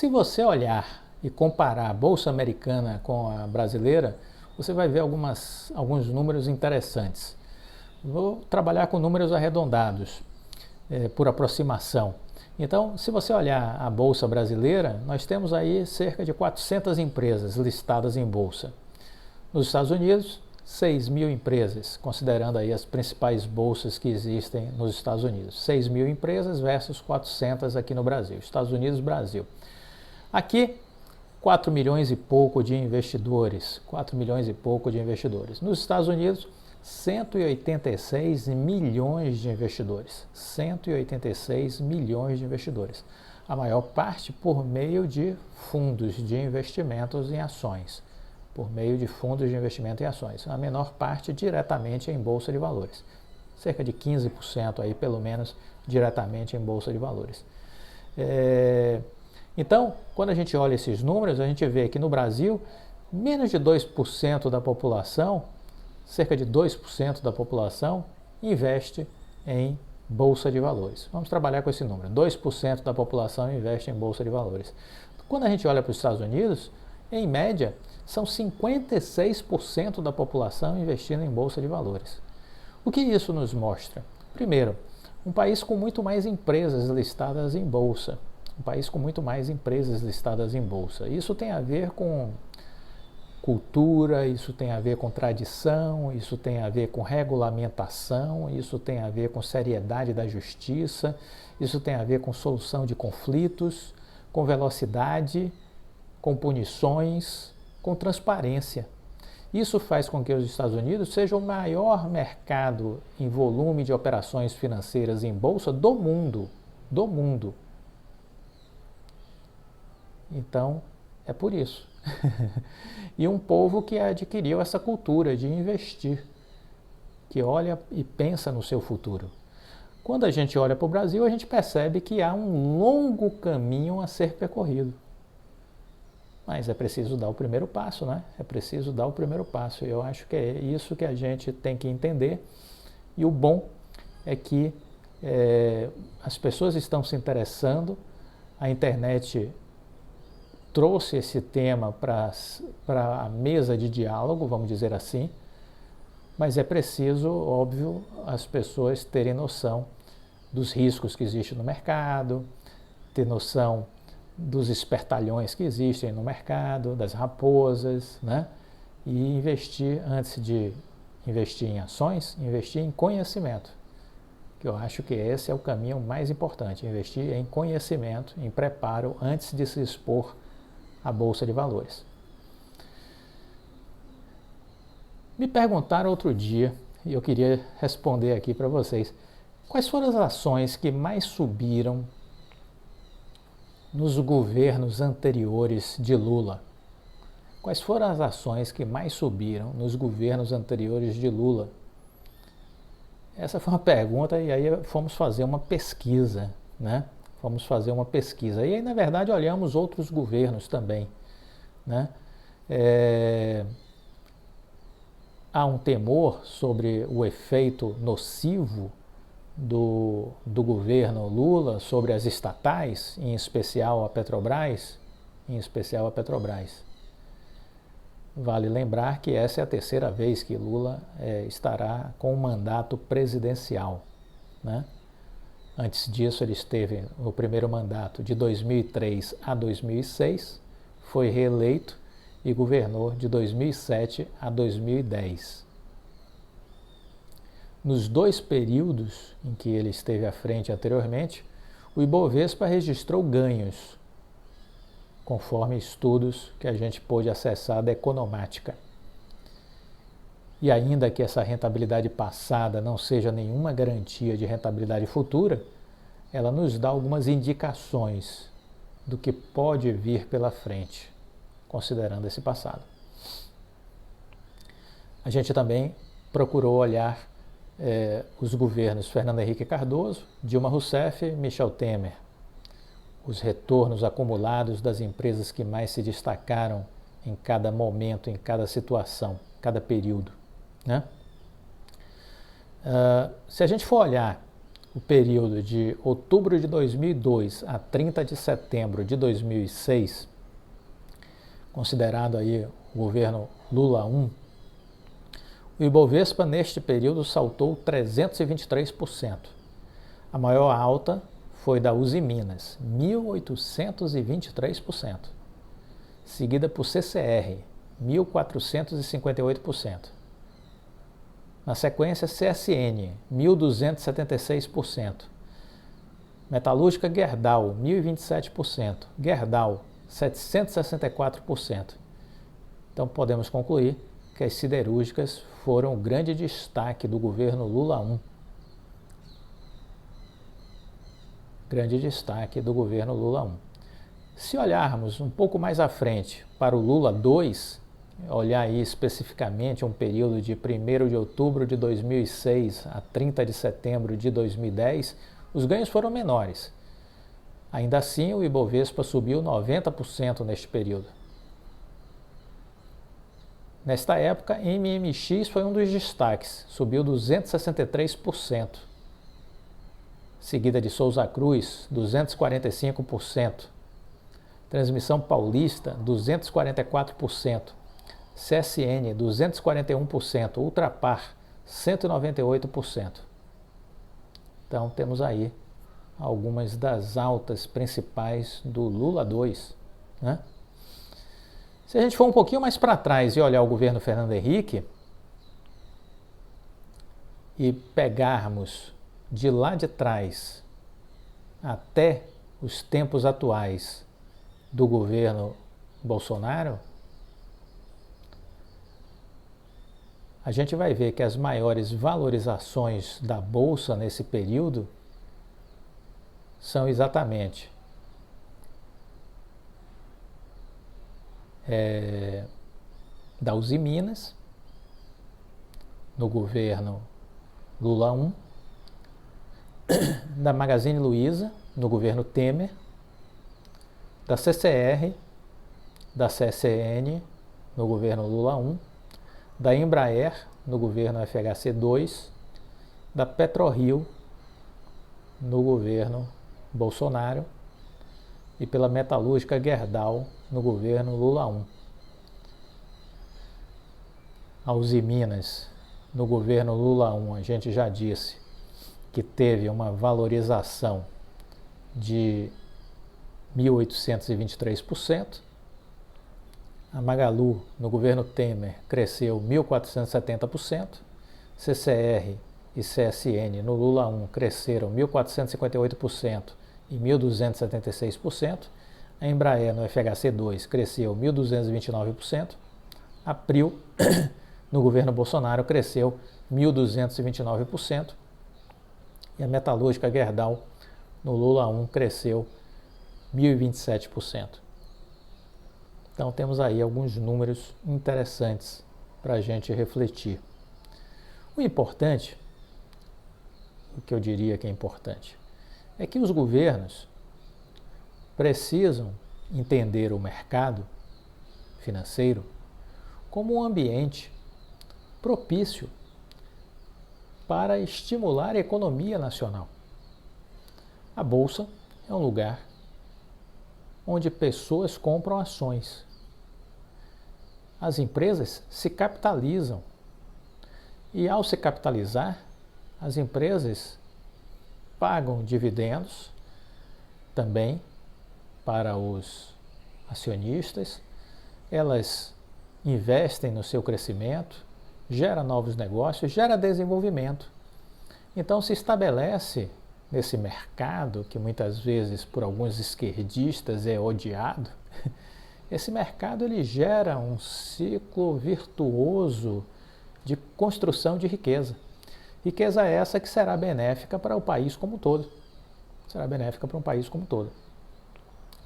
Se você olhar e comparar a Bolsa Americana com a brasileira, você vai ver alguns números interessantes. Vou trabalhar com números arredondados, por aproximação. Então, se você olhar a Bolsa brasileira, nós temos aí cerca de 400 empresas listadas em Bolsa. Nos Estados Unidos, 6.000 empresas, considerando aí as principais bolsas que existem nos Estados Unidos. 6.000 empresas versus 400 aqui no Brasil. Estados Unidos, Brasil. Aqui, 4 milhões e pouco de investidores. 4 milhões e pouco de investidores. Nos Estados Unidos, 186 milhões de investidores. 186 milhões de investidores. A maior parte por meio de fundos de investimentos em ações. Por meio de fundos de investimento em ações. A menor parte diretamente em Bolsa de Valores. Cerca de 15% aí, pelo menos, diretamente em Bolsa de Valores. Então, quando a gente olha esses números, a gente vê que no Brasil, menos de 2% da população, cerca de 2% da população, investe em Bolsa de Valores. Vamos trabalhar com esse número. 2% da população investe em Bolsa de Valores. Quando a gente olha para os Estados Unidos, em média, são 56% da população investindo em Bolsa de Valores. O que isso nos mostra? Primeiro, um país com muito mais empresas listadas em Bolsa. Um país com muito mais empresas listadas em Bolsa. Isso tem a ver com cultura, isso tem a ver com tradição, isso tem a ver com regulamentação, isso tem a ver com seriedade da justiça, isso tem a ver com solução de conflitos, com velocidade, com punições, com transparência. Isso faz com que os Estados Unidos sejam o maior mercado em volume de operações financeiras em bolsa do mundo. Do mundo. Então, é por isso. E um povo que adquiriu essa cultura de investir, que olha e pensa no seu futuro. Quando a gente olha para o Brasil, a gente percebe que há um longo caminho a ser percorrido. Mas é preciso dar o primeiro passo, né? É preciso dar o primeiro passo. Eu acho que é isso que a gente tem que entender. E o bom é que as pessoas estão se interessando, a internet trouxe esse tema para a mesa de diálogo, vamos dizer assim, mas é preciso, óbvio, as pessoas terem noção dos riscos que existem no mercado, ter noção dos espertalhões que existem no mercado, das raposas, né? E investir, antes de investir em ações, investir em conhecimento, que eu acho que esse é o caminho mais importante, investir em conhecimento, em preparo, antes de se expor à Bolsa de Valores. Me perguntaram outro dia, e eu queria responder aqui para vocês, quais foram as ações que mais subiram nos governos anteriores de Lula? Quais foram as ações que mais subiram nos governos anteriores de Lula? Essa foi uma pergunta e aí fomos fazer uma pesquisa, né? Fomos fazer uma pesquisa. E aí, na verdade, olhamos outros governos também, né? Há um temor sobre o efeito nocivo do governo Lula sobre as estatais, em especial a Petrobras, Vale lembrar que essa é a terceira vez que Lula estará com um mandato presidencial, né? Antes disso, ele esteve no primeiro mandato de 2003 a 2006, foi reeleito e governou de 2007 a 2010. Nos dois períodos em que ele esteve à frente anteriormente, o Ibovespa registrou ganhos, conforme estudos que a gente pôde acessar da Economática. E ainda que essa rentabilidade passada não seja nenhuma garantia de rentabilidade futura, ela nos dá algumas indicações do que pode vir pela frente, considerando esse passado. A gente também procurou olhar os governos Fernando Henrique Cardoso, Dilma Rousseff e Michel Temer, os retornos acumulados das empresas que mais se destacaram em cada momento, em cada situação, cada período, né? Se a gente for olhar o período de outubro de 2002 a 30 de setembro de 2006, considerado aí o governo Lula I, o Ibovespa neste período saltou 323%. A maior alta foi da Uzi Minas, 1.823%, seguida por CCR, 1.458%. Na sequência, CSN, 1.276%. Metalúrgica Gerdau, 1.027%. Gerdau, 764%. Então, podemos concluir que as siderúrgicas foram o grande destaque do governo Lula I. Grande destaque do governo Lula I. Se olharmos um pouco mais à frente para o Lula II, olhar aí especificamente um período de 1º de outubro de 2006 a 30 de setembro de 2010, os ganhos foram menores. Ainda assim, o Ibovespa subiu 90% neste período. Nesta época, MMX foi um dos destaques, subiu 263%. Seguida de Souza Cruz, 245%. Transmissão Paulista, 244%. CSN, 241%. Ultrapar, 198%. Então, temos aí algumas das altas principais do Lula II, né? Se a gente for um pouquinho mais para trás e olhar o governo Fernando Henrique e pegarmos de lá de trás até os tempos atuais do governo Bolsonaro, a gente vai ver que as maiores valorizações da Bolsa nesse período são exatamente da Uzi Minas, no governo Lula I, da Magazine Luiza, no governo Temer, da CCR, da CSN, no governo Lula I, da Embraer, no governo FHC II, da PetroRio, no governo Bolsonaro, e pela metalúrgica Gerdau, no governo Lula I. A Uzi Minas, no governo Lula I, a gente já disse que teve uma valorização de 1.823%. A Magalu, no governo Temer, cresceu 1.470%. CCR e CSN, no Lula I, cresceram 1.458% e 1.276%. A Embraer, no FHC II, cresceu 1.229%. A Prio, no governo Bolsonaro, cresceu 1.229%. E a metalúrgica Gerdau, no Lula I, cresceu 1.027%. Então temos aí alguns números interessantes para a gente refletir. O importante, o que eu diria que é importante, é que os governos precisam entender o mercado financeiro como um ambiente propício para estimular a economia nacional. A Bolsa é um lugar onde pessoas compram ações. As empresas se capitalizam e, ao se capitalizar, as empresas pagam dividendos também para os acionistas, elas investem no seu crescimento, gera novos negócios, gera desenvolvimento. Então se estabelece nesse mercado, que muitas vezes por alguns esquerdistas é odiado, esse mercado ele gera um ciclo virtuoso de construção de riqueza. Riqueza essa que será benéfica para o país como um todo. Será benéfica para um país como um todo.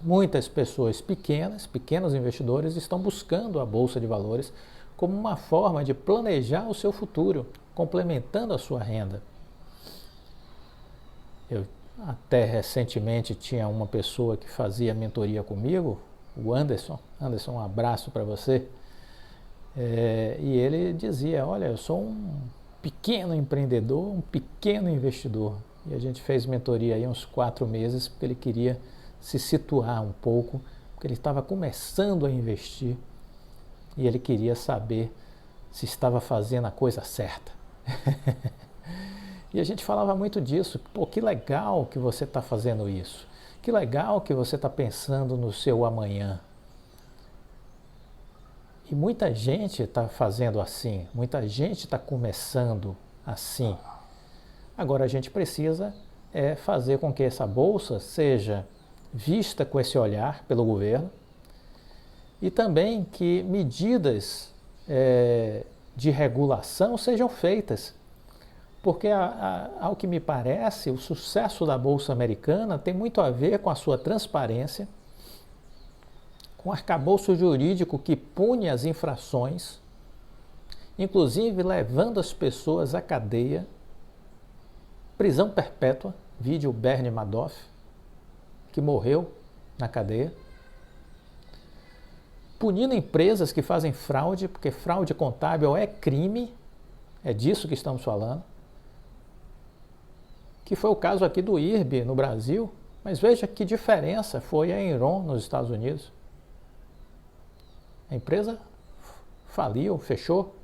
Muitas pessoas pequenos investidores, estão buscando a Bolsa de Valores como uma forma de planejar o seu futuro, complementando a sua renda. Eu até recentemente tinha uma pessoa que fazia mentoria comigo, o Anderson. Anderson, um abraço para você. E ele dizia, olha, eu sou um pequeno empreendedor, um pequeno investidor, e a gente fez mentoria aí uns 4 meses, porque ele queria se situar um pouco, porque ele estava começando a investir e ele queria saber se estava fazendo a coisa certa. E a gente falava muito disso. Pô, que legal que você está fazendo isso. Que legal que você está pensando no seu amanhã. E muita gente está fazendo assim. Muita gente está começando assim. Agora a gente precisa fazer com que essa bolsa seja vista com esse olhar pelo governo e também que medidas de regulação sejam feitas. Porque, ao que me parece, o sucesso da Bolsa Americana tem muito a ver com a sua transparência, com o arcabouço jurídico que pune as infrações, inclusive levando as pessoas à cadeia, prisão perpétua, vide o Bernie Madoff, que morreu na cadeia, punindo empresas que fazem fraude, porque fraude contábil é crime, é disso que estamos falando, que foi o caso aqui do IRB no Brasil, mas veja que diferença foi a Enron nos Estados Unidos. A empresa faliu, fechou,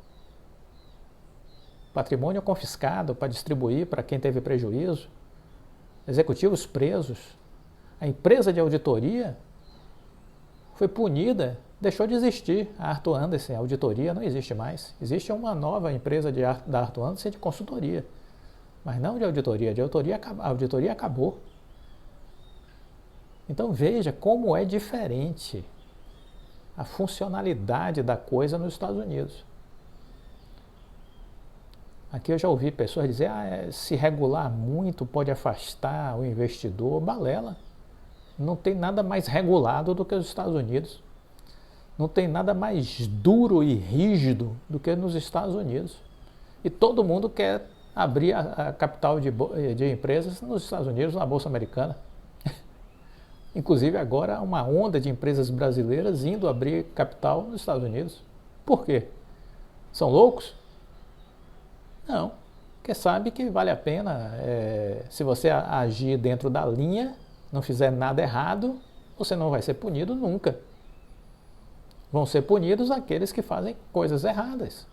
patrimônio confiscado para distribuir para quem teve prejuízo, executivos presos. A empresa de auditoria foi punida, deixou de existir. A Arthur Andersen, a auditoria não existe mais. Existe uma nova empresa da Arthur Andersen de consultoria. Mas não de auditoria, a auditoria acabou. Então veja como é diferente a funcionalidade da coisa nos Estados Unidos. Aqui eu já ouvi pessoas dizer, se regular muito pode afastar o investidor. Balela. Não tem nada mais regulado do que os Estados Unidos. Não tem nada mais duro e rígido do que nos Estados Unidos. E todo mundo quer abrir a capital de empresas nos Estados Unidos, na Bolsa Americana. Inclusive agora uma onda de empresas brasileiras indo abrir capital nos Estados Unidos. Por quê? São loucos? Não, porque sabe que vale a pena, se você agir dentro da linha, não fizer nada errado, você não vai ser punido nunca. Vão ser punidos aqueles que fazem coisas erradas.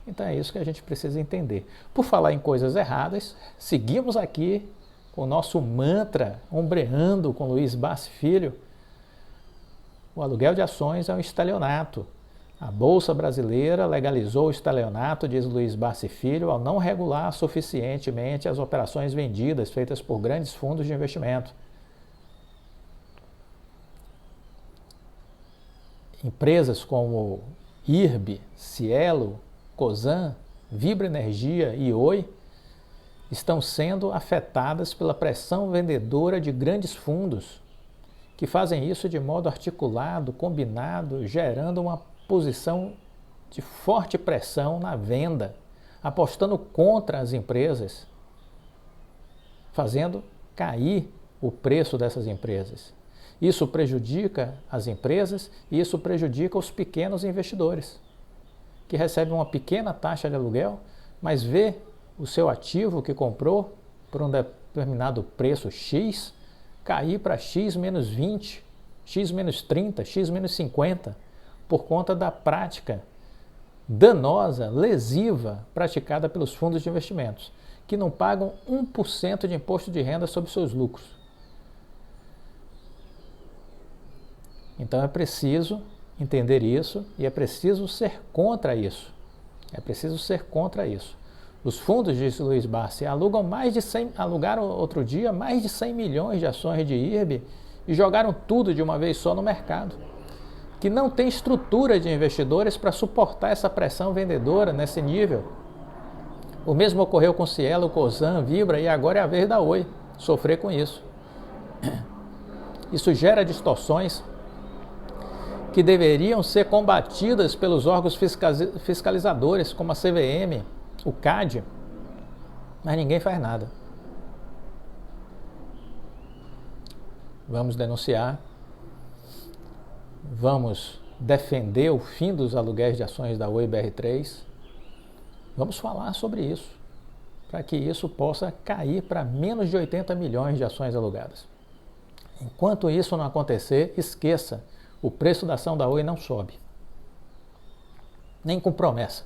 Então é isso que a gente precisa entender. Por falar em coisas erradas, seguimos aqui com o nosso mantra, ombreando com Luiz Barsi Filho. O aluguel de ações é um estelionato. A Bolsa Brasileira legalizou o estelionato, diz Luiz Barsi Filho, ao não regular suficientemente as operações vendidas feitas por grandes fundos de investimento. Empresas como IRB, Cielo, Cosan, Vibra Energia e Oi estão sendo afetadas pela pressão vendedora de grandes fundos, que fazem isso de modo articulado, combinado, gerando uma posição de forte pressão na venda, apostando contra as empresas, fazendo cair o preço dessas empresas. Isso prejudica as empresas e isso prejudica os pequenos investidores, que recebem uma pequena taxa de aluguel, mas vê o seu ativo que comprou por um determinado preço X cair para X menos 20, X menos 30, X menos 50, por conta da prática danosa, lesiva, praticada pelos fundos de investimentos, que não pagam 1% de imposto de renda sobre seus lucros. Então é preciso entender isso e é preciso ser contra isso. É preciso ser contra isso. Os fundos, disse Luiz Barsi, alugaram outro dia mais de 100 milhões de ações de IRB e jogaram tudo de uma vez só no mercado, que não tem estrutura de investidores para suportar essa pressão vendedora nesse nível. O mesmo ocorreu com Cielo, Cosan, Vibra e agora é a vez da Oi sofrer com isso. Isso gera distorções que deveriam ser combatidas pelos órgãos fiscalizadores, como a CVM, o CAD, mas ninguém faz nada. Vamos denunciar, vamos defender o fim dos aluguéis de ações da Oi BR3, vamos falar sobre isso. para que isso possa cair para menos de 80 milhões de ações alugadas. Enquanto isso não acontecer, esqueça, o preço da ação da Oi não sobe. Nem com promessa.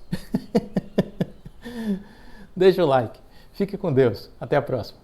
Deixa o like. Fique com Deus. Até a próxima.